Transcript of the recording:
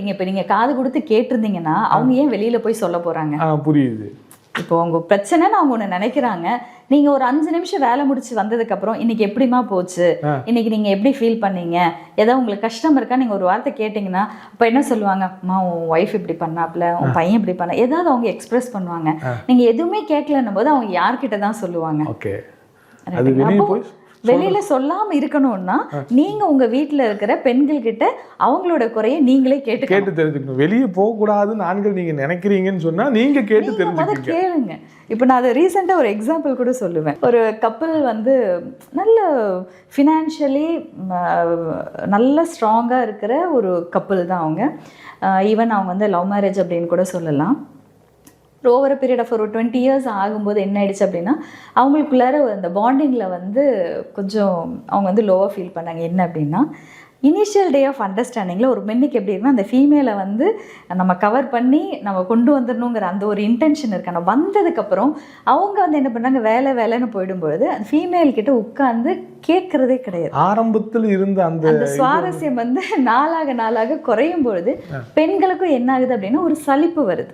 சொல்றீங்க. இப்ப நீங்க காது கொடுத்து கேட்டிருந்தீங்கன்னா அவங்க ஏன் வெளியில போய் சொல்ல போறாங்க? புரியுது. இப்போ உங்க பிரச்சனைன்னு அவங்க ஒண்ணு நினைக்கிறாங்க. நீங்க ஒரு 5 நிமிஷம் வேலை முடிச்சு வந்ததுக்கு அப்புறம் இன்னைக்கு எப்படிமா போச்சு, இன்னைக்கு நீங்க எப்படி ஃபீல் பண்ணீங்க, ஏதாவது உங்களுக்கு கஷ்டம் இருக்கா, நீங்க ஒரு வார்த்தை கேட்டீங்கன்னா அப்ப என்ன சொல்லுவாங்க? அம்மா உன் ஒய்ஃப் இப்படி பண்ணாப்ல, உன் பையன் இப்படி பண்ண, ஏதாவது அவங்க எக்ஸ்பிரஸ் பண்ணுவாங்க. நீங்க எதுவுமே கேட்கலன்னும் போது அவங்க யார்கிட்ட தான் சொல்லுவாங்க? வெளியில சொல்லாம இருக்கணும்னா நீங்க உங்க வீட்டுல இருக்கிற பெண்கள் கிட்ட அவங்களோட குறைய நீங்களே கேட்டு தெரிஞ்சுக்கணும். வெளியே போக கூடாதுன்னு ஆண்கள் நீங்க நினைக்கிறீங்கன்னு சொன்னா நீங்க கேட்டு தெரிஞ்சுக்கங்க, கேளுங்க. இப்போ நான் அதை ரீசெண்டாக ஒரு எக்ஸாம்பிள் கூட சொல்லுவேன். ஒரு கப்பல் வந்து நல்ல ஃபினான்ஷியலி நல்ல ஸ்ட்ராங்காக இருக்கிற ஒரு கப்பல் தான் அவங்க. ஈவன் அவங்க வந்து லவ் மேரேஜ் அப்படின்னு கூட சொல்லலாம். ஓவர் பீரியட் ஆஃப் ஒரு 20 இயர்ஸ் ஆகும்போது என்ன ஆயிடுச்சு அப்படின்னா அவங்களுக்குள்ளார அந்த பாண்டிங்கில் வந்து கொஞ்சம் அவங்க வந்து லோவாக ஃபீல் பண்ணாங்க. என்ன அப்படின்னா இனிஷியல் டே ஆஃப் அண்டர்ஸ்டாண்டிங்கில் ஒரு பெண்ணுக்கு எப்படி இருக்குன்னா அந்த ஃபீமேலை வந்து நம்ம கவர் பண்ணி நம்ம கொண்டு வந்துடணுங்கிற அந்த ஒரு இன்டென்ஷன் இருக்கு. ஆனால் வந்ததுக்கப்புறம் அவங்க வந்து என்ன பண்ணுறாங்க, வேலைன்னு போயிடும்பொழுது அந்த ஃபீமேல் கிட்ட உட்காந்து கேட்கறதே கிடையாது. ஆரம்பத்தில் இருந்த அந்த சுவாரஸ்யம் வந்து நாளாக குறையும் பொழுது பெண்களுக்கும் என்ன ஆகுது அப்படின்னா ஒரு சலிப்பு வருது.